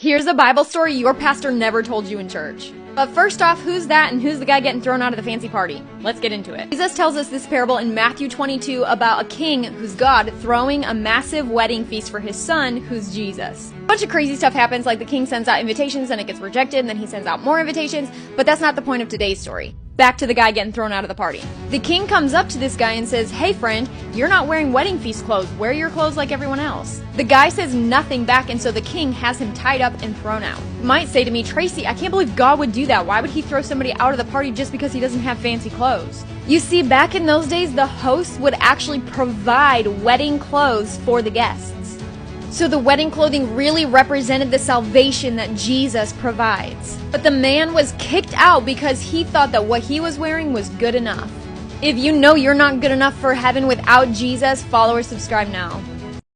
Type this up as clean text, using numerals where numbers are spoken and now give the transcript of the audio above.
Here's a Bible story your pastor never told you in church. But first off, who's that and who's the guy getting thrown out of the fancy party? Let's get into it. Jesus tells us this parable in Matthew 22 about a king who's God throwing a massive wedding feast for his son, who's Jesus. A bunch of crazy stuff happens, like the king sends out invitations, then it gets rejected, and then he sends out more invitations, but that's not the point of today's story. Back to the guy getting thrown out of the party. The king comes up to this guy and says, "Hey friend, you're not wearing wedding feast clothes. Wear your clothes like everyone else." The guy says nothing back, and so the king has him tied up and thrown out. You might say to me, "Tracy, I can't believe God would do that. Why would he throw somebody out of the party just because he doesn't have fancy clothes?" You see, back in those days, the host would actually provide wedding clothes for the guests. So the wedding clothing really represented the salvation that Jesus provides. But the man was kicked out because he thought that what he was wearing was good enough. If you know you're not good enough for heaven without Jesus, follow or subscribe now.